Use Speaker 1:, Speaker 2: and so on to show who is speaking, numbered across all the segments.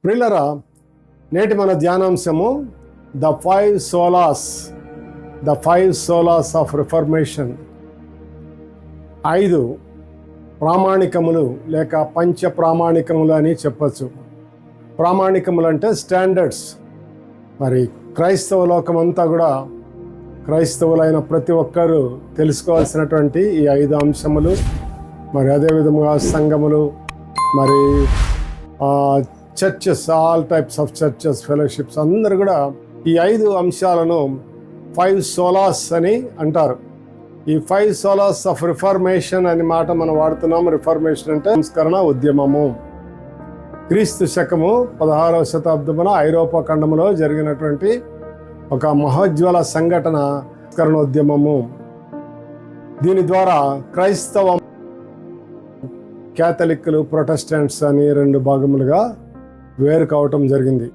Speaker 1: ప్రియులరా, నేటి మన ధ్యానాంశము the five solas of reformation. 5 ప్రామాణికములు లేక పంచ ప్రామాణికములు అని చెప్పచ్చు. ప్రామాణికములు అంటే స్టాండర్డ్స్. మరి క్రైస్తవ లోకమంతా కూడా, క్రైస్తవులైన ప్రతి ఒక్కరూ తెలుసుకోవాల్సినటువంటి ఈ 5 అంశములు. మరి అదేవిధంగా సంఘములు, మరి churches, all types of churches, fellowships అందరూ కూడా ఈ 5 అంశాలను 5 సోలాస్ అని అంటారు. ఈ 5 సోలాస్ ఆఫ్ రిఫర్మేషన్ అనే మాట మనం వాడుతున్నాం. రిఫర్మేషన్ అంటే సంస్కరణ ఉద్యమము. క్రీస్తు శకము 16వ శతాబ్దమున ఐరోపా ఖండములో జరిగినటువంటి ఒక మహోజ్వల సంఘటన సంస్కరణోద్యమము. దీని ద్వారా క్రైస్తవ, క్యాథలిక్లు, ప్రొటెస్టెంట్స్ అని 2 భాగములుగా వేరు కావటం జరిగింది.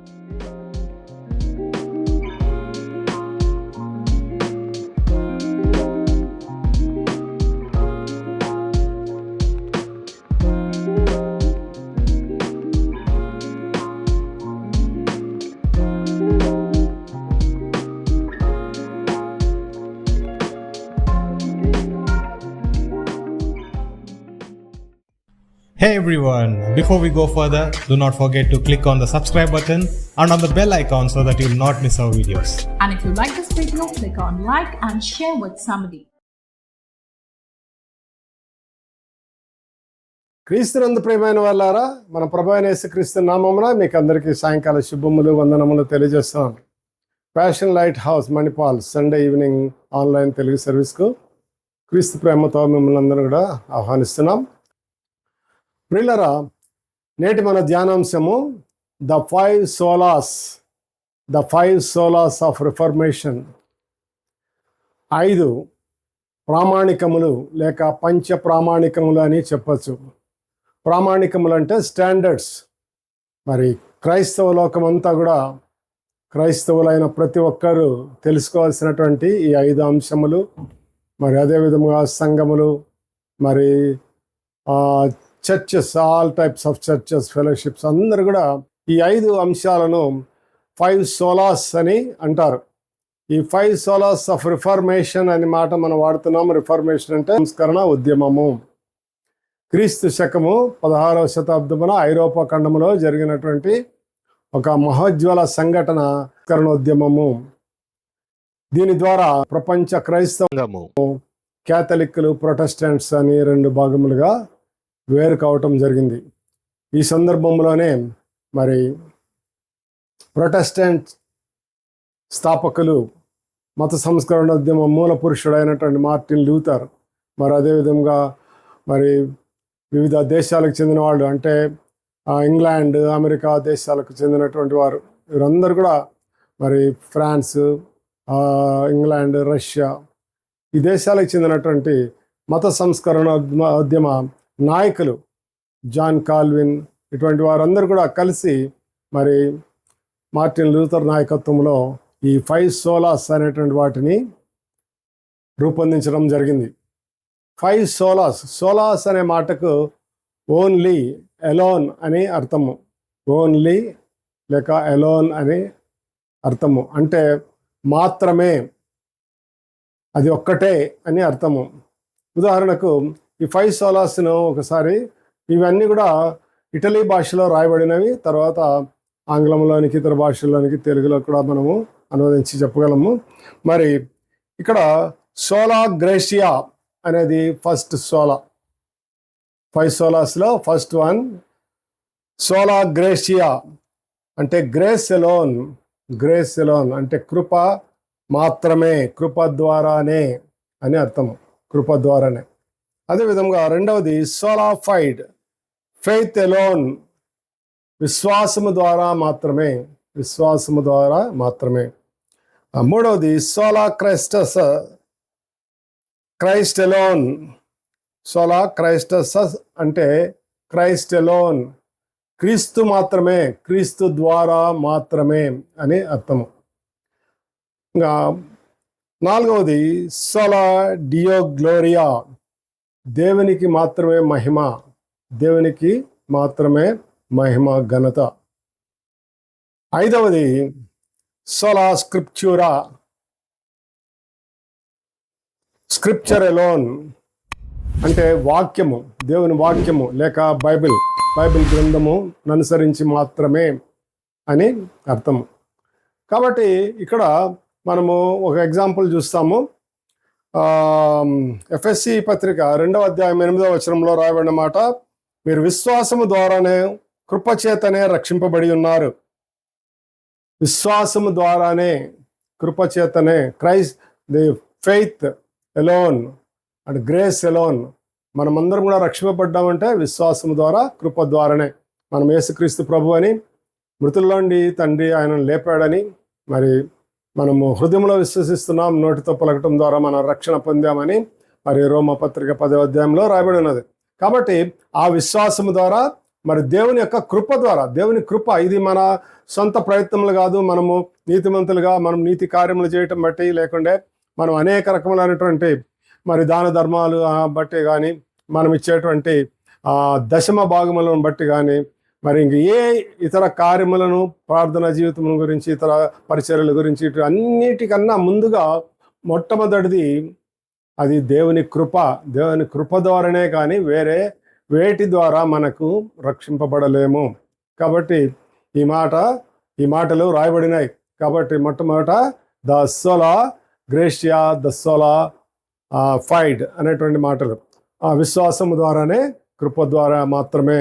Speaker 2: Hey everyone, before we go further, do not forget to click on the subscribe button and on the bell icon so that you will not miss our videos.
Speaker 3: And if you like this video, click on like and share with somebody.
Speaker 1: క్రీస్తునందు ప్రియమైన వాళ్ళారా, మన ప్రభువైన యేసుక్రీస్తు నామమున మీకు అందరికీ సాయంకాల శుభములు, వందనములు తెలియజేస్తున్నాను. Passion light house Manipal Sunday evening online Telugu సర్వీస్కు క్రీస్తు ప్రేమతో మిమ్మల్ని అందరూ కూడా ఆహ్వానిస్తున్నాం. ప్రియులరా, నేటి మన ధ్యానాంశము the five solas of reformation. 5 ప్రామాణికములు లేక పంచ ప్రామాణికములు అని చెప్పచ్చు. ప్రామాణికములు అంటే స్టాండర్డ్స్. మరి క్రైస్తవ లోకమంతా కూడా, క్రైస్తవులైన ప్రతి ఒక్కరూ తెలుసుకోవాల్సినటువంటి ఈ 5 అంశములు. మరి అదేవిధంగా సంఘములు, మరి churches, all types of churches, fellowships అందరూ కూడా ఈ 5 అంశాలను 5 సోలాస్ అని అంటారు. ఈ 5 సోలాస్ ఆఫ్ రిఫర్మేషన్ అనే మాట మనం వాడుతున్నాం. రిఫర్మేషన్ అంటే సంస్కరణ ఉద్యమము. క్రీస్తు శకము 16వ శతాబ్దమున ఐరోపా ఖండములో జరిగినటువంటి ఒక మహోజ్వల సంఘటన సంస్కరణోద్యమము. దీని ద్వారా ప్రపంచ క్రైస్తవము, క్యాథలిక్లు, ప్రొటెస్టెంట్స్ అని 2 భాగములుగా వేరు కావటం జరిగింది. ఈ సందర్భంలోనే మరి ప్రొటెస్టెంట్ స్థాపకులు, మత సంస్కరణోద్యమ మూల పురుషుడైనటువంటి మార్టిన్ లూథర్, మరి అదేవిధంగా మరి వివిధ దేశాలకు చెందిన వాళ్ళు, అంటే ఇంగ్లాండ్, అమెరికా దేశాలకు చెందినటువంటి వారు, వీరందరూ కూడా మరి ఫ్రాన్స్, ఇంగ్లాండ్, రష్యా ఈ దేశాలకు చెందినటువంటి మత సంస్కరణోద్యమ నాయకులు, జాన్ కాల్విన్, ఇటువంటి వారందరూ కూడా కలిసి మరి మార్టిన్ లూథర్ నాయకత్వంలో ఈ 5 సోలాస్ అనేటువంటి వాటిని రూపొందించడం జరిగింది. 5 సోలాస్ అనే మాటకు ఓన్లీ, ఎలోన్ అని అర్థము. ఓన్లీ లేక ఎలోన్ అని అర్థము. అంటే మాత్రమే, అది ఒక్కటే అని అర్థము. ఉదాహరణకు ఈ 5 సోలాస్ను ఒకసారి, ఇవన్నీ కూడా ఇటలీ భాషలో రాయబడినవి. తర్వాత ఆంగ్లంలోనికి, ఇతర భాషల్లోనికి, తెలుగులో కూడా మనము అనువదించి చెప్పగలము. మరి ఇక్కడ సోలా గ్రేషియా అనేది ఫస్ట్ సోలా. 5 సోలాస్లో ఫస్ట్ వన్ సోలా గ్రేషియా అంటే గ్రేస్ ఎలోన్ అంటే కృప మాత్రమే, కృప ద్వారానే అని అర్థము. కృప ద్వారానే. అదేవిధంగా రెండవది సోలా ఫెయిత్ ఎలోన్, విశ్వాసము ద్వారా మాత్రమే. మూడవది సోలా క్రైస్ట్ ఎలోన్. సోలా క్రైస్టస్ అంటే క్రైస్ట్ ఎలోన్, క్రీస్తు మాత్రమే, క్రీస్తు ద్వారా మాత్రమే అని అర్థము. ఇంకా నాలుగవది సోలా డియో గ్లోరియా, దేవునికి మాత్రమే మహిమ, ఘనత. ఐదవది సోలా స్క్రిప్చూరా, స్క్రిప్చర్ ఎలోన్ అంటే వాక్యము, దేవుని వాక్యము లేక బైబిల్ గ్రంథము అనుసరించి మాత్రమే అని అర్థం. కాబట్టి ఇక్కడ మనము ఒక ఎగ్జాంపుల్ చూస్తాము. ఎఫ్ఎస్సి పత్రిక 2వ అధ్యాయం 8వ వచనంలో రాయబడిన మాట, మీరు విశ్వాసము ద్వారానే కృపచేతనే రక్షింపబడి ఉన్నారు. విశ్వాసము ద్వారానే కృపచేతనే, Christ the faith alone and grace alone, మనమందరం కూడా రక్షింపబడ్డామంటే విశ్వాసం ద్వారా, కృప ద్వారానే. మనం యేసుక్రీస్తు ప్రభు అని, మృతుల్లోండి తండ్రి ఆయనను లేపాడని మరి మనము హృదయంలో విశ్వసిస్తున్నాం, నోటితో పలకటం ద్వారా మనం రక్షణ పొందామని మరి రోమపత్రిక 10వ అధ్యాయంలో రాయబడి ఉన్నది. కాబట్టి ఆ విశ్వాసము ద్వారా మరి దేవుని యొక్క కృప ద్వారా, దేవుని కృప, ఇది మన సొంత ప్రయత్నములు కాదు, మనము నీతిమంతులుగా మనం నీతి కార్యములు చేయటం బట్టి లేకుంటే మనం అనేక రకములైనటువంటి మరి దాన ధర్మాలు బట్టి కానీ, మనం ఇచ్చేటువంటి దశమ భాగములను బట్టి కానీ, మరి ఇంక ఏ ఇతర కార్యములను, ప్రార్థన జీవితం గురించి, ఇతర పరిచర్యల గురించి, ఇటు అన్నిటికన్నా ముందుగా మొట్టమొదటిది అది దేవుని కృప. దేవుని కృప ద్వారానే కానీ వేరే వేటి ద్వారా మనకు రక్షింపబడలేము. కాబట్టి ఈ మాటలు రాయబడినాయి. కాబట్టి మొట్టమొదట ద సోలా గ్రేషియా, ద సోలా ఫైడ్ అనేటువంటి మాటలు, ఆ విశ్వాసము ద్వారానే, కృప ద్వారా మాత్రమే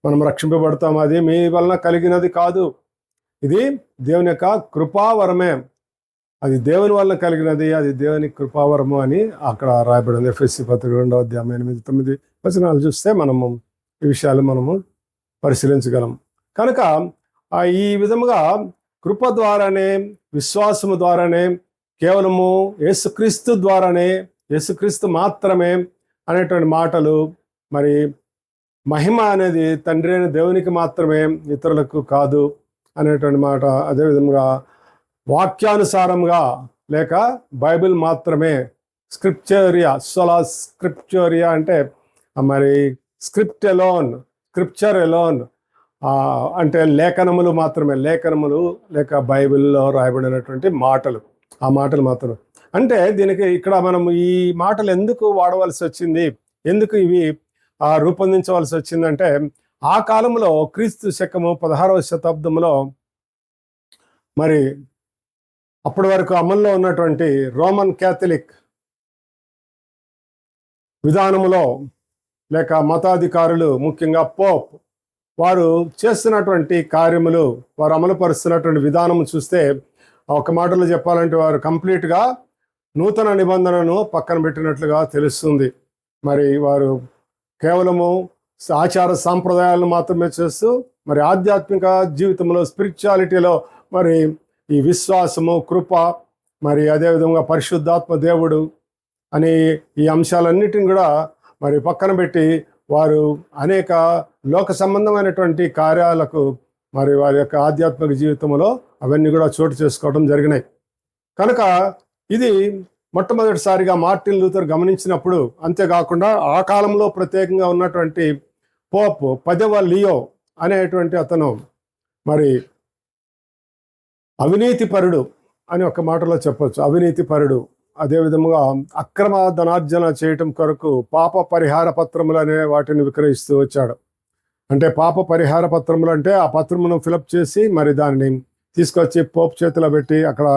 Speaker 1: మనం రక్షింపబడతాం. అది మీ వలన కలిగినది కాదు, ఇది దేవుని యొక్క కృపావరమే. అది దేవుని వలన కలిగినది, అది దేవుని కృపావరము అని అక్కడ రాయబడింది. ఎఫ్ఎస్సి పత్రిక 2వ అధ్యాయం 8-9 వచనాలు చూస్తే మనము ఈ విషయాలు మనము పరిశీలించగలం. కనుక ఈ విధముగా కృప ద్వారానే, విశ్వాసము ద్వారానే, కేవలము యేసుక్రీస్తు ద్వారానే, యేసుక్రీస్తు మాత్రమే అనేటువంటి మాటలు, మరి మహిమ అనేది తండ్రి అయిన దేవునికి మాత్రమే, ఇతరులకు కాదు అనేటువంటి మాట. అదేవిధంగా వాక్యానుసారంగా లేక బైబిల్ మాత్రమే, స్క్రిప్చరియా, సోలా స్క్రిప్చరియా అంటే మరి స్క్రిప్ట్ ఎలోన్, స్క్రిప్చర్ ఎలోన్ అంటే లేఖనములు మాత్రమే, లేఖనములు లేక బైబిల్లో రాయబడినటువంటి మాటలు, ఆ మాటలు మాత్రమే. అంటే దీనికి ఇక్కడ మనం ఈ మాటలు ఎందుకు వాడవలసి వచ్చింది, ఎందుకు ఇవి రూపొందించవలసి వచ్చిందంటే, ఆ కాలంలో క్రీస్తు శకము 16వ శతాబ్దంలో మరి అప్పటి వరకు అమల్లో ఉన్నటువంటి రోమన్ క్యాథలిక్ విధానములో లేక మతాధికారులు, ముఖ్యంగా పోప్, వారు చేస్తున్నటువంటి కార్యములు, వారు అమలుపరుస్తున్నటువంటి విధానం చూస్తే ఒక మాటలో చెప్పాలంటే వారు కంప్లీట్గా నూతన నిబంధనను పక్కన పెట్టినట్లుగా తెలుస్తుంది. మరి వారు కేవలము ఆచార సాంప్రదాయాలను మాత్రమే చేస్తూ మరి ఆధ్యాత్మిక జీవితంలో, స్పిరిచువాలిటీలో మరి ఈ విశ్వాసము, కృప, మరి అదేవిధంగా పరిశుద్ధాత్మ దేవుడు అని ఈ అంశాలన్నిటిని కూడా మరి పక్కన పెట్టి వారు అనేక లోక సంబంధమైనటువంటి కార్యాలకు మరి వారి యొక్క ఆధ్యాత్మిక జీవితంలో అవన్నీ కూడా చోటు చేసుకోవడం జరిగినాయి. కనుక ఇది మొట్టమొదటిసారిగా మార్టిన్ లూథర్ గమనించినప్పుడు, అంతేకాకుండా ఆ కాలంలో ప్రత్యేకంగా ఉన్నటువంటి పోప్ 10వ లియో అనేటువంటి అతను మరి అవినీతిపరుడు అని ఒక మాటలో చెప్పొచ్చు, అవినీతిపరుడు. అదేవిధముగా అక్రమ ధనార్జన చేయటం కొరకు పాప పరిహార పత్రములు అనే వాటిని విక్రయిస్తూ వచ్చాడు. అంటే పాప పరిహార పత్రములు అంటే ఆ పత్రమును ఫిలప్ చేసి మరి దాన్ని తీసుకొచ్చి పోప్ చేతిలో పెట్టి అక్కడ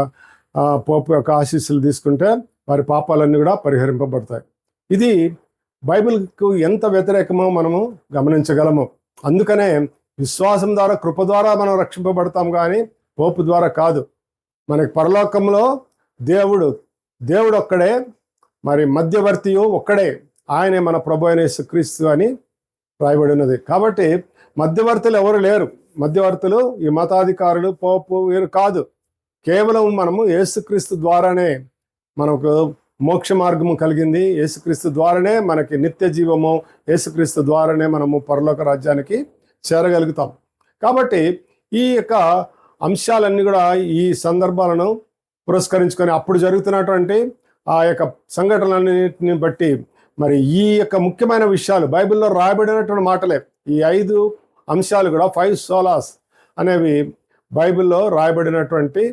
Speaker 1: పోప్ యొక్క ఆశీస్సులు తీసుకుంటే వారి పాపాలన్నీ కూడా పరిహరింపబడతాయి. ఇది బైబిల్కు ఎంత వ్యతిరేకమో మనము గమనించగలము. అందుకనే విశ్వాసం ద్వారా, కృప ద్వారా మనం రక్షింపబడతాం కానీ పోపు ద్వారా కాదు. మనకి పరలోకంలో దేవుడు ఒక్కడే, మరి మధ్యవర్తియు ఒక్కడే, ఆయనే మన ప్రభు అయిన యేసుక్రీస్తు అని రాయబడినది. కాబట్టి మధ్యవర్తులు ఎవరు లేరు. మధ్యవర్తులు ఈ మతాధికారులు, పోపు వీరు కాదు. కేవలం మనము యేసుక్రీస్తు ద్వారానే మనకు మోక్ష మార్గము కలిగింది, యేసుక్రీస్తు ద్వారానే మనకి నిత్య జీవము, యేసుక్రీస్తు ద్వారానే మనము పరలోక రాజ్యానికి చేరగలుగుతాం. కాబట్టి ఈ యొక్క అంశాలన్నీ కూడా ఈ సందర్భాలను పురస్కరించుకొని అప్పుడు జరుగుతున్నటువంటి ఆ యొక్క సంఘటనలన్నింటిని బట్టి మరి ఈ యొక్క ముఖ్యమైన విషయాలు బైబిల్లో రాయబడినటువంటి మాటలే. ఈ 5 అంశాలు కూడా 5 సోలాస్ అనేవి బైబిల్లో రాయబడినటువంటి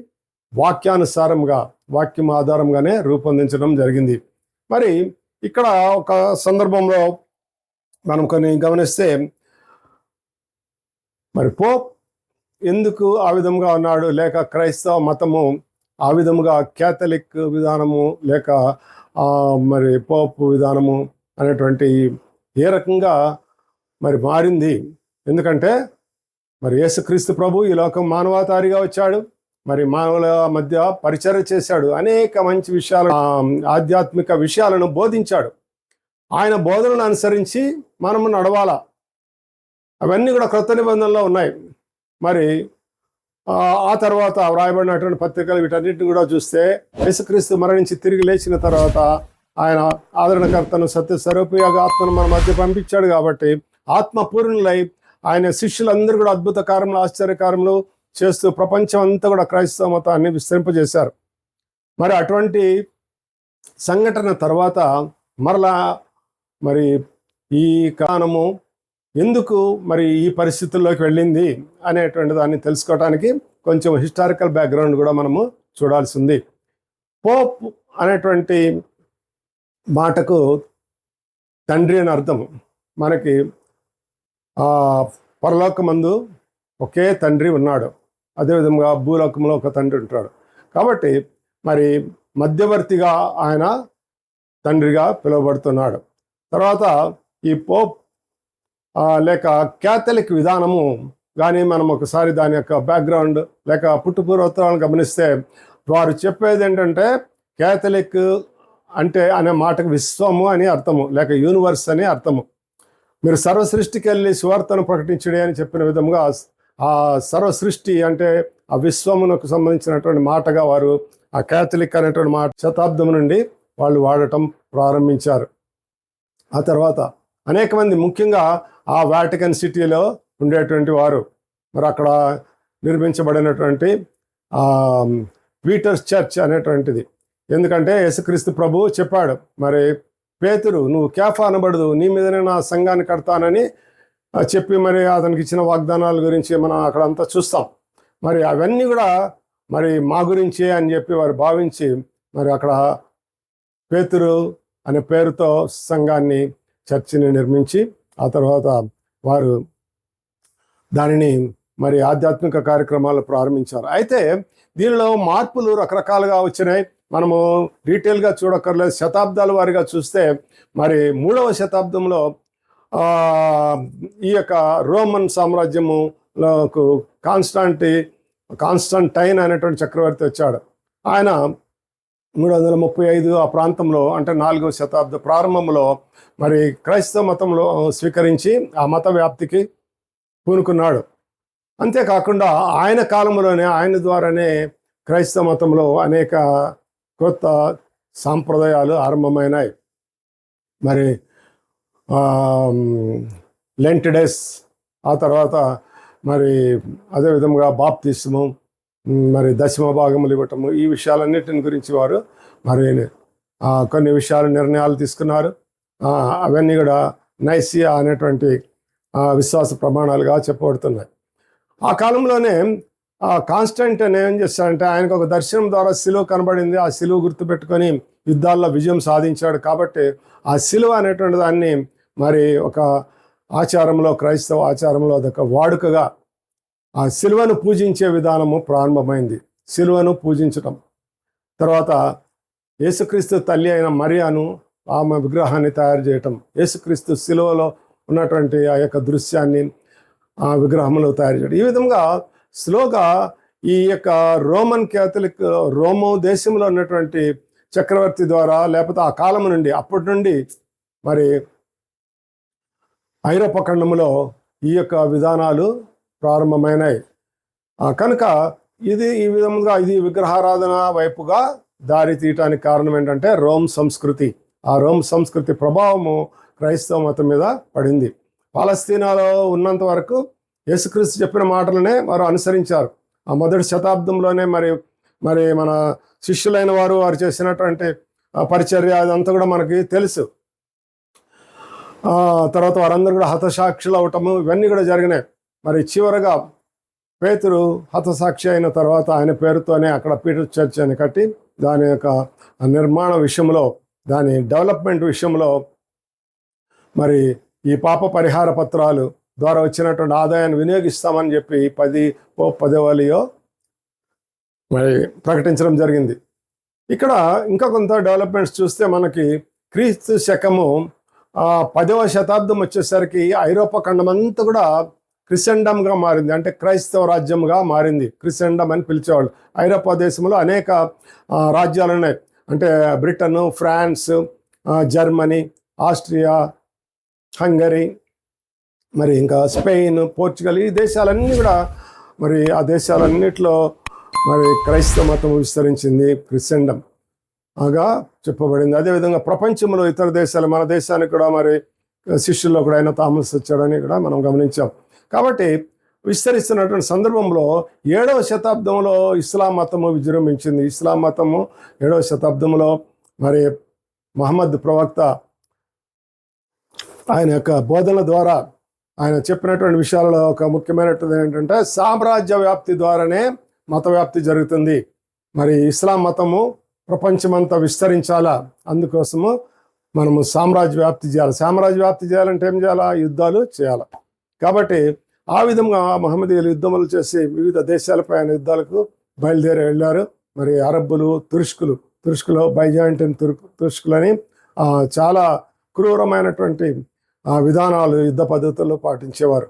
Speaker 1: వాక్యానుసారంగా వాక్యం ఆధారంగానే రూపొందించడం జరిగింది. మరి ఇక్కడ ఒక సందర్భంలో మనం కొన్ని గమనిస్తే మరి పోప్ ఎందుకు ఆ విధంగా ఉన్నాడు, లేక క్రైస్తవ మతము ఆ విధముగా క్యాథలిక్ విధానము లేక మరి పోప్ విధానము అనేటువంటి ఏ రకంగా మరి మారింది. ఎందుకంటే మరి యేసుక్రీస్తు ప్రభు ఈ లోకం మానవాతారిగా వచ్చాడు, మరి మానవుల మధ్య పరిచర్య చేశాడు, అనేక మంచి విషయాలు ఆధ్యాత్మిక విషయాలను బోధించాడు. ఆయన బోధనను అనుసరించి మనము నడవాలా. అవన్నీ కూడా క్రొత్త నిబంధనలో ఉన్నాయి. మరి ఆ తర్వాత వ్రాయబడినటువంటి పత్రికలు వీటన్నిటిని కూడా చూస్తే యేసుక్రీస్తు మరణించి తిరిగి లేచిన తర్వాత ఆయన ఆదరణకర్తను సత్య స్వరూపిగా ఆత్మను మన మధ్య పంపించాడు. కాబట్టి ఆత్మపూర్ణులై ఆయన శిష్యులందరూ కూడా అద్భుత కార్యములు ఆశ్చర్యకార్యములు చేస్తూ ప్రపంచం అంతా కూడా క్రైస్తవ మతాన్ని విస్తరింపజేశారు. మరి అటువంటి సంఘటన తర్వాత మరలా మరి ఈ కారణము ఎందుకు మరి ఈ పరిస్థితుల్లోకి వెళ్ళింది అనేటువంటి దాన్ని తెలుసుకోవడానికి కొంచెం హిస్టారికల్ బ్యాక్గ్రౌండ్ కూడా మనము చూడాల్సి ఉంది. పోప్ అనేటువంటి మాటకు తండ్రి అని అర్థం. మనకి పరలోకమందు ఒకే తండ్రి ఉన్నాడు, అదేవిధంగా భూలోకంలో ఒక తండ్రి ఉంటాడు. కాబట్టి మరి మధ్యవర్తిగా ఆయన తండ్రిగా పిలువబడుతున్నాడు. తర్వాత ఈ పోప్ లేక క్యాథలిక్ విధానము కానీ మనం ఒకసారి దాని యొక్క బ్యాక్గ్రౌండ్ లేక పుట్టుపూర్వోత్తరాలను గమనిస్తే వారు చెప్పేది ఏంటంటే క్యాథలిక్ అంటే అనే మాటకు విశ్వము అని అర్థము, లేక యూనివర్స్ అని అర్థము. మీరు సర్వసృష్టికి వెళ్ళి సువార్తను ప్రకటించడే అని చెప్పిన విధంగా ఆ సర్వసృష్టి అంటే ఆ విశ్వమునకు సంబంధించినటువంటి మాటగా వారు ఆ క్యాథలిక్ అనేటువంటి మాట శతాబ్దం నుండి వాళ్ళు వాడటం ప్రారంభించారు. ఆ తర్వాత అనేక మంది, ముఖ్యంగా ఆ వాటికన్ సిటీలో ఉండేటువంటి వారు, మరి అక్కడ నిర్మించబడినటువంటి పీటర్స్ చర్చ్ అనేటువంటిది. ఎందుకంటే యేసుక్రీస్తు ప్రభు చెప్పాడు, మరి పేతురు నువ్వు కేఫా అనబడదు, నీ మీదనే నా సంఘాన్ని కడతానని చెప్పి మరి అతనికి ఇచ్చిన వాగ్దానాల గురించి మనం అక్కడంతా చూస్తాం. మరి అవన్నీ కూడా మరి మా గురించే అని చెప్పి వారు భావించి మరి అక్కడ పేతురు అనే పేరుతో సంఘాన్ని చర్చిని నిర్మించి ఆ తర్వాత వారు దానిని మరి ఆధ్యాత్మిక కార్యక్రమాలు ప్రారంభించారు. అయితే దీనిలో మార్పులు రకరకాలుగా వచ్చినాయి. మనము డీటెయిల్గా చూడక్కర్లేదు. శతాబ్దాల వారిగా చూస్తే మరి 3వ శతాబ్దంలో ఈ యొక్క రోమన్ సామ్రాజ్యములకు కాన్స్టంటైన్ అనేటువంటి చక్రవర్తి వచ్చాడు. ఆయన 335 ఆ ప్రాంతంలో, అంటే 4వ శతాబ్ద ప్రారంభంలో మరి క్రైస్తవ మతంలో స్వీకరించి ఆ మత వ్యాప్తికి పూనుకున్నాడు. అంతేకాకుండా ఆయన కాలంలోనే ఆయన ద్వారానే క్రైస్తవ మతంలో అనేక కొత్త సాంప్రదాయాలు ఆరంభమైనాయి. మరి లెంట్ డేస్, ఆ తర్వాత మరి అదేవిధంగా బాప్తిస్మం, మరి దశమ భాగములు ఇవ్వటము, ఈ విషయాలన్నిటిని గురించి వారు మరి కొన్ని విషయాలు నిర్ణయాలు తీసుకున్నారు. అవన్నీ కూడా నైసియా అనేటువంటి విశ్వాస ప్రమాణాలుగా చెప్పబడుతున్నాయి. ఆ కాలంలోనే కాన్స్టంటైన్ ఏం చేస్తాడంటే ఆయనకు ఒక దర్శనం ద్వారా సిలువ కనబడింది. ఆ సిలువ గుర్తుపెట్టుకొని యుద్ధాల్లో విజయం సాధించాడు. కాబట్టి ఆ సిలువ అనేటువంటి దాన్ని మరి ఒక ఆచారంలో, క్రైస్తవ ఆచారంలో అదొక వాడుకగా ఆ సిలువను పూజించే విధానము ప్రారంభమైంది. సిలువను పూజించటం తర్వాత యేసుక్రీస్తు తల్లి అయిన మరియాను ఆమె విగ్రహాన్ని తయారు చేయటం, యేసుక్రీస్తు సిలువలో ఉన్నటువంటి ఆ యొక్క దృశ్యాన్ని ఆ విగ్రహంలో తయారు చేయడం, ఈ విధంగా స్లోగా ఈ యొక్క రోమన్ క్యాథలిక్ రోమో దేశంలో ఉన్నటువంటి చక్రవర్తి ద్వారా, లేకపోతే ఆ కాలం నుండి అప్పటి నుండి మరి ఐరోపా ఖండంలో ఈ యొక్క విధానాలు ప్రారంభమైనాయి. కనుక ఈ విధంగా ఇది విగ్రహారాధన వైపుగా దారి తీయటానికి కారణం ఏంటంటే రోమ్ సంస్కృతి. ఆ రోమ్ సంస్కృతి ప్రభావము క్రైస్తవ మతం మీద పడింది. పాలస్తీనాలో ఉన్నంత వరకు యేసుక్రీస్తు చెప్పిన మాటలనే వారు అనుసరించారు. ఆ మొదటి శతాబ్దంలోనే మరి మన శిష్యులైన వారు చేసినటువంటి పరిచర్య అదంతా కూడా మనకి తెలుసు. తర్వాత వారందరూ కూడా హతసాక్షులు అవటము ఇవన్నీ కూడా జరిగినాయి. మరి చివరగా పేతురు హతసాక్షి అయిన తర్వాత ఆయన పేరుతోనే అక్కడ పీటర్ చర్చ్ అని కట్టి దాని యొక్క నిర్మాణ విషయంలో, దాని డెవలప్మెంట్ విషయంలో మరి ఈ పాప పరిహార పత్రాలు ద్వారా వచ్చినటువంటి ఆదాయాన్ని వినియోగిస్తామని చెప్పి 10వ లియో మరి ప్రకటించడం జరిగింది. ఇక్కడ ఇంకా కొంత డెవలప్మెంట్స్ చూస్తే మనకి క్రీస్తు శకము 10వ శతాబ్దం వచ్చేసరికి ఐరోపా ఖండం అంతా కూడా క్రిస్టెండమ్గా మారింది. అంటే క్రైస్తవ రాజ్యంగా మారింది. క్రిస్టెండమ్ అని పిలిచేవాళ్ళు. ఐరోపా దేశంలో అనేక రాజ్యాలు ఉన్నాయి. అంటే Britain, France, Germany, Austria, Hungary, మరి ఇంకా స్పెయిన్, పోర్చుగల్, ఈ దేశాలన్నీ కూడా మరి ఆ దేశాలన్నిటిలో మరి క్రైస్తవ మతం విస్తరించింది. క్రిస్టెండమ్ గా చెప్పబడింది. అదేవిధంగా ప్రపంచంలో ఇతర దేశాలు, మన దేశానికి కూడా మరి శిష్యుల్లో కూడా ఆయన థామస్ వచ్చాడని కూడా మనం గమనించాం. కాబట్టి విస్తరిస్తున్నటువంటి సందర్భంలో 7వ శతాబ్దంలో ఇస్లాం మతము విజృంభించింది. ఇస్లాం మతము 7వ శతాబ్దంలో మరి మహమ్మద్ ప్రవక్త ఆయన యొక్క బోధన ద్వారా ఆయన చెప్పినటువంటి విషయాలలో ఒక ముఖ్యమైనటువంటిది ఏంటంటే సామ్రాజ్య వ్యాప్తి ద్వారానే మత వ్యాప్తి జరుగుతుంది. మరి ఇస్లాం మతము ప్రపంచమంతా విస్తరించాలా, అందుకోసము మనము సామ్రాజ్య వ్యాప్తి చేయాలి. సామ్రాజ్య వ్యాప్తి చేయాలంటే ఏం చేయాలా? యుద్ధాలు చేయాలి. కాబట్టి ఆ విధంగా మహమ్మదీయులు యుద్ధములు చేసి వివిధ దేశాలపై ఆయన యుద్ధాలకు బయలుదేరి వెళ్ళారు. మరి అరబ్బులు, తుర్ష్కులు బైజాంటిన్ తుర్ష్కులని చాలా క్రూరమైనటువంటి విధానాలు, యుద్ధ పద్ధతుల్లో పాటించేవారు.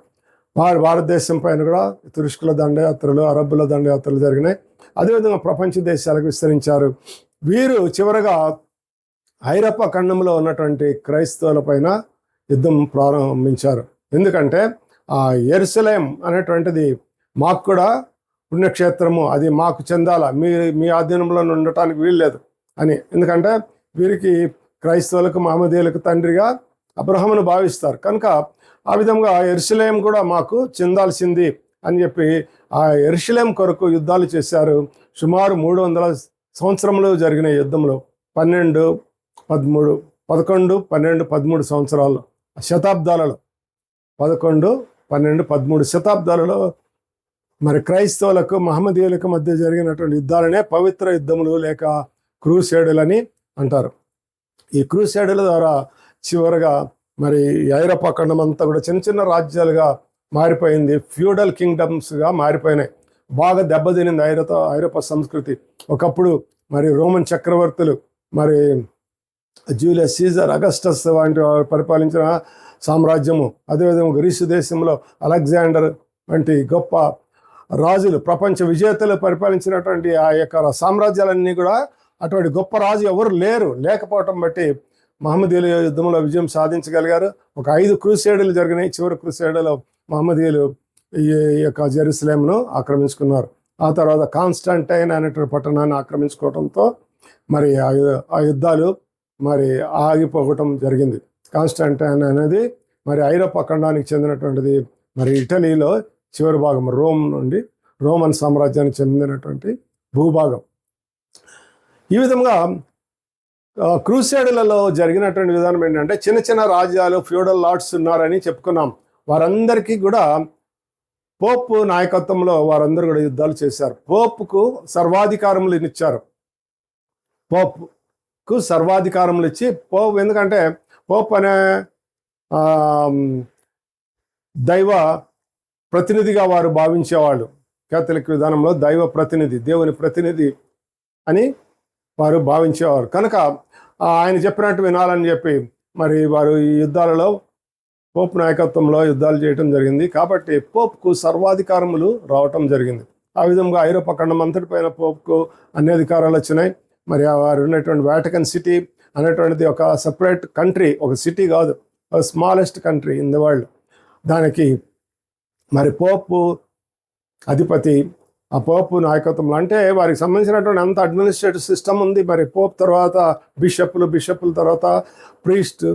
Speaker 1: వారి భారతదేశం పైన కూడా తుర్ష్కుల దండయాత్రలు, అరబ్బుల దండయాత్రలు జరిగినాయి. అదేవిధంగా ప్రపంచ దేశాలకు విస్తరించారు. వీరు చివరగా ఐరోపా ఖండంలో ఉన్నటువంటి క్రైస్తవుల పైన యుద్ధం ప్రారంభించారు. ఎందుకంటే యెరూషలేం అనేటువంటిది మాకు కూడా పుణ్యక్షేత్రము, అది మాకు చెందాల, మీ ఆధీనంలో ఉండటానికి వీల్లేదు అని. ఎందుకంటే వీరికి క్రైస్తవులకు, మహమ్మదీయులకు తండ్రిగా అబ్రహామును భావిస్తారు కనుక ఆ విధంగా యెరూషలేం కూడా మాకు చెందాల్సింది అని చెప్పి ఆ యెరూషలేం కొరకు యుద్ధాలు చేశారు. సుమారు 300 సంవత్సరములు జరిగిన యుద్ధంలో 11, 12, 13 సంవత్సరాల్లో, శతాబ్దాలలో 11, 12, 13 శతాబ్దాలలో మరి క్రైస్తవులకు, మహమ్మదీయులకు మధ్య జరిగినటువంటి యుద్ధాలనే పవిత్ర యుద్ధములు లేక క్రూసేడులని అంటారు. ఈ క్రూసేడుల ద్వారా చివరగా మరి ఐరోపా ఖండం అంతా కూడా చిన్న చిన్న రాజ్యాలుగా మారిపోయింది. ఫ్యూడల్ కింగ్డమ్స్గా మారిపోయినాయి. బాగా దెబ్బతినింది ఐరోపా సంస్కృతి. ఒకప్పుడు మరి రోమన్ చక్రవర్తులు, మరి జూలియస్ సీజర్, అగస్టస్ వంటి వారు పరిపాలించిన సామ్రాజ్యము, అదేవిధంగా గ్రీసు దేశంలో అలెగ్జాండర్ వంటి గొప్ప రాజులు, ప్రపంచ విజేతలు పరిపాలించినటువంటి ఆ యొక్క సామ్రాజ్యాలన్నీ కూడా అటువంటి గొప్ప రాజు ఎవరు లేకపోవటం బట్టి మహమ్మదీయుల యుద్ధంలో విజయం సాధించగలిగారు. ఒక 5 క్రూసేడులు జరిగినాయి. చివరి క్రూసేడులో మహమ్మదీయులు ఈ యొక్క జెరూసలేంను ఆక్రమించుకున్నారు. ఆ తర్వాత కాన్స్టాంటైన్ అనేటువంటి పట్టణాన్ని ఆక్రమించుకోవడంతో మరి ఆ యుద్ధాలు మరి ఆగిపోవటం జరిగింది. కాన్స్టాంటైన్ అనేది మరి ఐరోపా ఖండానికి చెందినటువంటిది. మరి ఇటలీలో చివరి భాగం రోమ్ నుండి రోమన్ సామ్రాజ్యానికి చెందినటువంటి భూభాగం. ఈ విధంగా క్రూసేడులలో జరిగినటువంటి విధానం ఏంటంటే చిన్న చిన్న రాజ్యాలు, ఫ్యూడల్ లార్డ్స్ ఉన్నారని చెప్పుకున్నాం. వారందరికీ కూడా పోప్ నాయకత్వంలో వారందరూ కూడా యుద్ధాలు చేశారు. పోప్కు సర్వాధికారములు ఇచ్చారు. పోప్కు సర్వాధికారములు ఇచ్చి ఎందుకంటే పోప్ అనే దైవ ప్రతినిధిగా వారు భావించేవాళ్ళు. కేథలిక్ విధానంలో దైవ ప్రతినిధి, దేవుని ప్రతినిధి అని వారు భావించేవారు. కనుక ఆయన చెప్పినట్టు వినాలని చెప్పి మరి వారు ఈ యుద్ధాలలో పోప్ నాయకత్వంలో యుద్ధాలు చేయడం జరిగింది. కాబట్టి పోప్కు సర్వాధికారములు రావటం జరిగింది. ఆ విధంగా ఐరోపా ఖండం అంతటిపైన పోప్కు అన్ని అధికారాలు వచ్చినాయి. మరి వారు ఉన్నటువంటి వాటికన్ సిటీ అనేటువంటిది ఒక సపరేట్ కంట్రీ, ఒక సిటీ కాదు, smallest country in the world. దానికి మరి పోపు అధిపతి, ఆ పోపు నాయకత్వంలో అంటే వారికి సంబంధించినటువంటి అంత అడ్మినిస్ట్రేటివ్ సిస్టమ్ ఉంది. మరి పోప్ తర్వాత బిషప్పుల తర్వాత ప్రీస్ట్,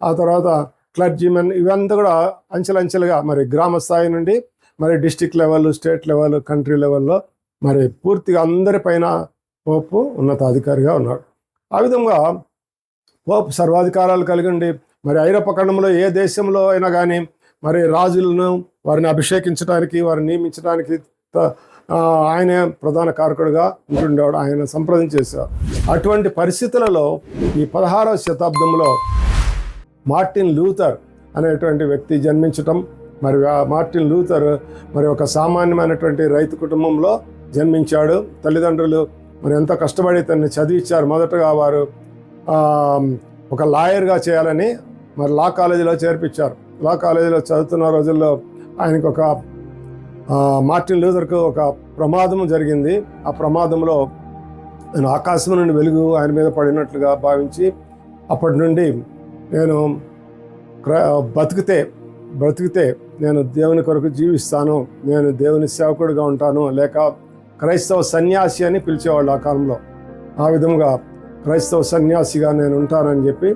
Speaker 1: ఆ తర్వాత క్లర్జీమెన్, ఇవంతా కూడా అంచెలంచెలుగా మరి గ్రామ స్థాయి నుండి మరి district level, state level, country లెవెల్లో మరి పూర్తిగా అందరిపైన పోపు ఉన్నతాధికారిగా ఉన్నాడు. ఆ విధంగా పోపు సర్వాధికారాలు కలిగి ఉండి మరి ఐరోపా ఖండంలో ఏ దేశంలో అయినా కానీ మరి రాజులను వారిని అభిషేకించడానికి, వారిని నియమించడానికి ఆయనే ప్రధాన కారకుడిగా ఉంటుండేవాడు, ఆయన సంప్రదించేసేవారు. అటువంటి పరిస్థితులలో ఈ 16వ శతాబ్దంలో మార్టిన్ లూథర్ అనేటువంటి వ్యక్తి జన్మించటం, మరి మార్టిన్ లూథర్ మరి ఒక సామాన్యమైనటువంటి రైతు కుటుంబంలో జన్మించాడు. తల్లిదండ్రులు మరి ఎంతో కష్టపడి తనని చదివించారు. మొదటగా వారు ఒక లాయర్గా చేయాలని మరి లా కాలేజీలో చేర్పించారు. లా కాలేజీలో చదువుతున్న రోజుల్లో ఆయనకు ఒక మార్టిన్ లూథర్కు ఒక ప్రమాదం జరిగింది. ఆ ప్రమాదంలో నేను ఆకాశం నుండి వెలుగు ఆయన మీద పడినట్లుగా భావించి అప్పటి నుండి నేను బ్రతికితే నేను దేవుని కొరకు జీవిస్తాను, నేను దేవుని సేవకుడిగా ఉంటాను, లేక క్రైస్తవ సన్యాసి అని పిలిచేవాళ్ళు ఆ కాలంలో. ఆ విధంగా క్రైస్తవ సన్యాసిగా నేను ఉంటానని చెప్పి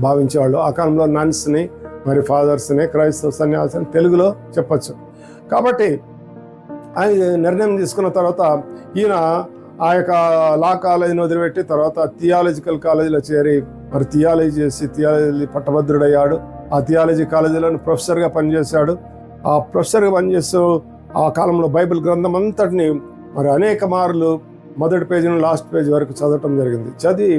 Speaker 1: భావించేవాళ్ళు. ఆ కాలంలో నన్స్ని మరి ఫాదర్స్ని క్రైస్తవ సన్యాసి అని తెలుగులో చెప్పచ్చు. కాబట్టి ఆయన నిర్ణయం తీసుకున్న తర్వాత ఈయన ఆ యొక్క లా కాలేజీని వదిలిపెట్టి తర్వాత థియాలజికల్ కాలేజీలో చేరి మరి థియాలజీ చేసి థియాలజీ పట్టభద్రుడయ్యాడు. ఆ థియాలజీ కాలేజీలో ప్రొఫెసర్గా పనిచేశాడు. ఆ ప్రొఫెసర్గా పనిచేస్తూ ఆ కాలంలో బైబిల్ గ్రంథం అంతటిని మరి అనేక మార్లు మొదటి పేజీ నుండి లాస్ట్ పేజీ వరకు చదవటం జరిగింది. చదివి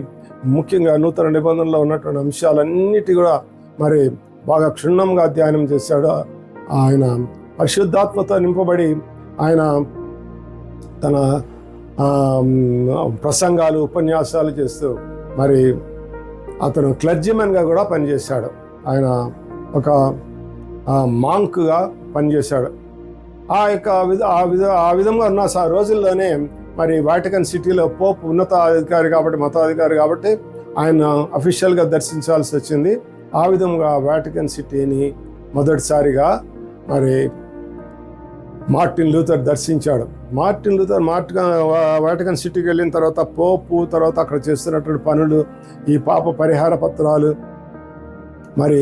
Speaker 1: ముఖ్యంగా నూతన నిబంధనలో ఉన్నటువంటి అంశాలన్నిటి కూడా మరి బాగా క్షుణ్ణంగా అధ్యయనం చేశాడు. ఆయన పరిశుద్ధాత్మతో నింపబడి ఆయన తన ప్రసంగాలు ఉపన్యాసాలు చేస్తూ మరి అతను క్లర్జిమెన్గా కూడా పనిచేశాడు. ఆయన ఒక మాంక్గా పనిచేశాడు. ఆ విధంగా ఉన్న రోజుల్లోనే మరి వాటికన్ సిటీలో పోప్ ఉన్నతాధికారి కాబట్టి మతాధికారి కాబట్టి ఆయన అఫీషియల్గా దర్శించాల్సి వచ్చింది. ఆ విధంగా వాటికన్ సిటీని మొదటిసారిగా మరి మార్టిన్ లూథర్ దర్శించాడు. మార్టిన్ లూథర్ వాటికన్ సిటీకి వెళ్ళిన తర్వాత పోపు తర్వాత అక్కడ చేస్తున్నటువంటి పనులు, ఈ పాప పరిహార పత్రాలు, మరి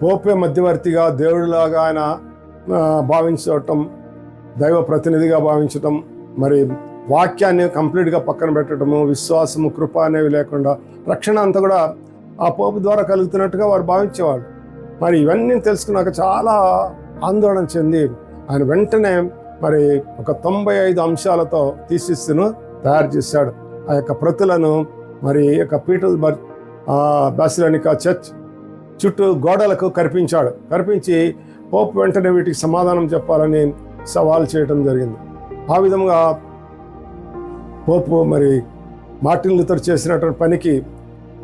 Speaker 1: పోపే మధ్యవర్తిగా దేవుడిలాగా ఆయన భావించటం, దైవ ప్రతినిధిగా భావించటం, మరి వాక్యాన్ని కంప్లీట్గా పక్కన పెట్టడము, విశ్వాసము కృప అనేవి లేకుండా రక్షణ అంతా కూడా ఆ పోపు ద్వారా కలుగుతున్నట్టుగా వారు భావించేవాళ్ళు. మరి ఇవన్నీ తెలుసుకున్నాక చాలా ఆందోళన చెంది ఆయన వెంటనే మరి ఒక 95 అంశాలతో థీసిస్ను తయారు చేశాడు. ఆ యొక్క ప్రతులను మరి యొక్క పీటర్స్బర్గ్ బాసిలికా చర్చ్ చుట్టూ గోడలకు కరిపించి పోప్ వెంటనే వీటికి సమాధానం చెప్పాలని సవాల్ చేయడం జరిగింది. ఆ విధంగా పోపు మరి మార్టిన్ లూథర్ చేసినటువంటి పనికి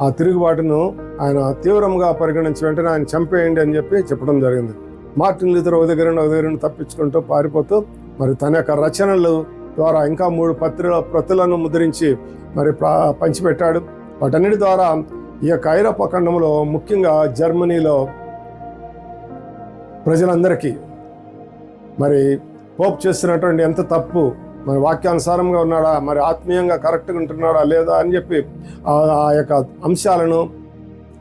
Speaker 1: ఆ తిరుగుబాటును ఆయన తీవ్రంగా పరిగణించి వెంటనే ఆయన చంపేయండి అని చెప్పడం జరిగింది. మార్టిన్ లూథర్ ఒక దగ్గర నుండి తప్పించుకుంటూ పారిపోతూ మరి తన యొక్క రచనలు ద్వారా ఇంకా 3 ప్రతులను ముద్రించి మరి పంచిపెట్టాడు. వాటన్నిటి ద్వారా ఈ యొక్క ఐరోపా ఖండంలో ముఖ్యంగా జర్మనీలో ప్రజలందరికీ మరి పోప్ చేస్తున్నటువంటి ఎంత తప్పు, మరి వాక్యానుసారంగా ఉన్నాడా, మరి ఆత్మీయంగా కరెక్ట్గా ఉంటున్నాడా లేదా అని చెప్పి ఆ యొక్క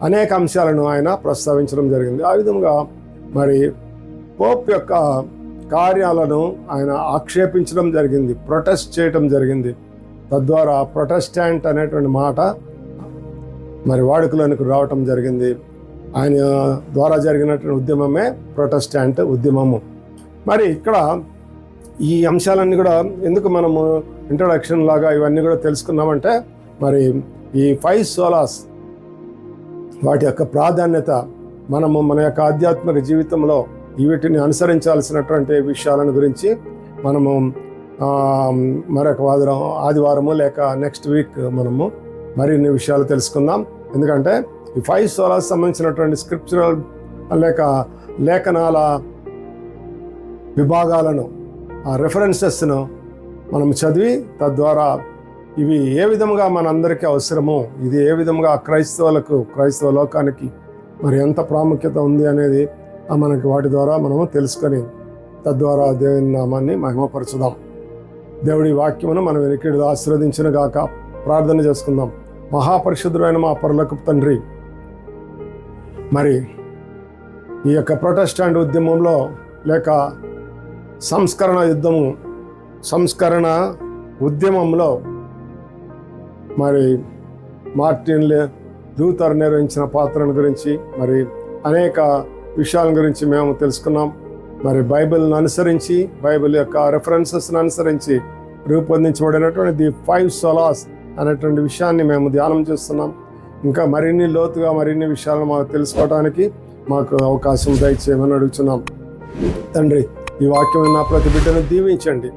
Speaker 1: అనేక అంశాలను ఆయన ప్రస్తావించడం జరిగింది. ఆ విధంగా మరి పోప్ యొక్క కార్యాలను ఆయన ఆక్షేపించడం జరిగింది, ప్రొటెస్ట్ చేయటం జరిగింది. తద్వారా ప్రొటెస్టాంట్ అనేటువంటి మాట మరి వాడుకలోనికి రావటం జరిగింది. ఆయన ద్వారా జరిగినటువంటి ఉద్యమమే ప్రొటెస్టాంట్ ఉద్యమము. మరి ఇక్కడ ఈ అంశాలన్నీ కూడా ఎందుకు మనము ఇంట్రడక్షన్ లాగా ఇవన్నీ కూడా తెలుసుకున్నామంటే మరి ఈ 5 సోలాస్ వాటి యొక్క ప్రాధాన్యత మనము మన యొక్క ఆధ్యాత్మిక జీవితంలో వీటిని అనుసరించాల్సినటువంటి విషయాలను గురించి మనము మరొక ఆదివారము లేక నెక్స్ట్ వీక్ మనము మరిన్ని విషయాలు తెలుసుకుందాం. ఎందుకంటే ఈ 5 సోలాస్ సంబంధించినటువంటి స్క్రిప్చురల్ లేక లేఖనాల విభాగాలను ఆ రెఫరెన్సెస్ను మనం చదివి తద్వారా ఇవి ఏ విధంగా మనందరికీ అవసరమో, ఇది ఏ విధంగా క్రైస్తవ లోకానికి మరి ఎంత ప్రాముఖ్యత ఉంది అనేది మనకి వాటి ద్వారా మనము తెలుసుకొని తద్వారా దేవుని నామాన్ని మహిమపరచుదాం. దేవుడి వాక్యమును మనం వెనుకడు ఆశీర్వదించిన గాక. ప్రార్థన చేసుకుందాం. మహాపరిశుద్ధుడైన మా పరలోకపు తండ్రి, మరి ఈ యొక్క ప్రొటెస్టాంట్ ఉద్యమంలో లేక సంస్కరణ ఉద్యమంలో మరి మార్టిన్ లూథర్ నిర్వహించిన పాత్రను గురించి మరి అనేక విషయాల గురించి మేము తెలుసుకున్నాం. మరి బైబిల్ని అనుసరించి, బైబిల్ యొక్క రెఫరెన్సెస్ని అనుసరించి రూపొందించబడినటువంటి ది 5 సోలాస్ అనేటువంటి విషయాన్ని మేము ధ్యానం చేస్తున్నాం. ఇంకా మరిన్ని లోతుగా మరిన్ని విషయాలను మాకు తెలుసుకోవడానికి మాకు అవకాశం దయచేయమని అడుగుతున్నాం. తండ్రి, ఈ వాక్యం నా ప్రతి బిడ్డను దీవించండి.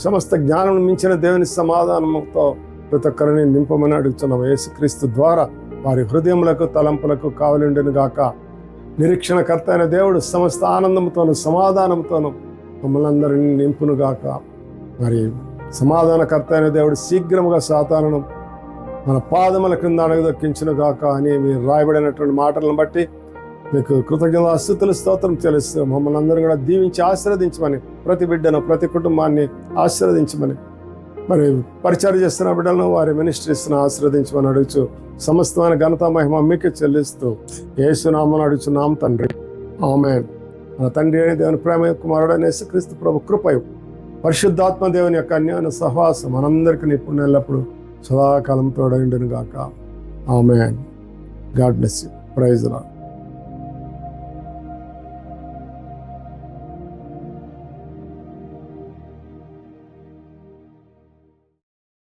Speaker 1: సమస్త జ్ఞానం మించిన దేవుని సమాధానంతో ప్రతి ఒక్కరిని నింపమని అడుగుతున్నాం. యేసుక్రీస్తు ద్వారా వారి హృదయములకు తలంపులకు కావలిండును గాక. నిరీక్షణకర్త అయిన దేవుడు సమస్త ఆనందంతోనూ సమాధానంతోనూ మమ్మల్ని అందరినీ నింపును గాక. మరి సమాధానకర్త అయిన దేవుడు శీఘ్రముగా సాతానును మన పాదముల క్రింద అణగదొక్కించును గాక అని మీరు రాయబడినటువంటి మాటలను బట్టి మీకు కృతజ్ఞతాస్తుతులు స్తోత్రం తెలుస్తూ మమ్మల్ని అందరూ కూడా దీవించి ఆశీర్వదించమని, ప్రతి బిడ్డను ప్రతి కుటుంబాన్ని ఆశీర్వదించమని, మరి పరిచయం చేస్తున్న బిడ్డలను వారి మినిస్ట్రీస్ను ఆశీర్వదించమని అడుగుచు సమస్తమైన ఘనత మహిమ మీకు చెల్లిస్తూ యేసునామమున అడుగుచున్నాం తండ్రి, ఆమేన్. మన తండ్రి అయిన దేవుని ప్రేమ కుమారుడైన యేసుక్రీస్తు ప్రభు కృపయు పరిశుద్ధాత్మ దేవుని యొక్క అన్యోన్య సహవాసం మనందరికీ ఇప్పుడు ఎల్లప్పుడు సదాకాలం తోడైండును గాక. ఆమేన్. God bless you. Praise the lord.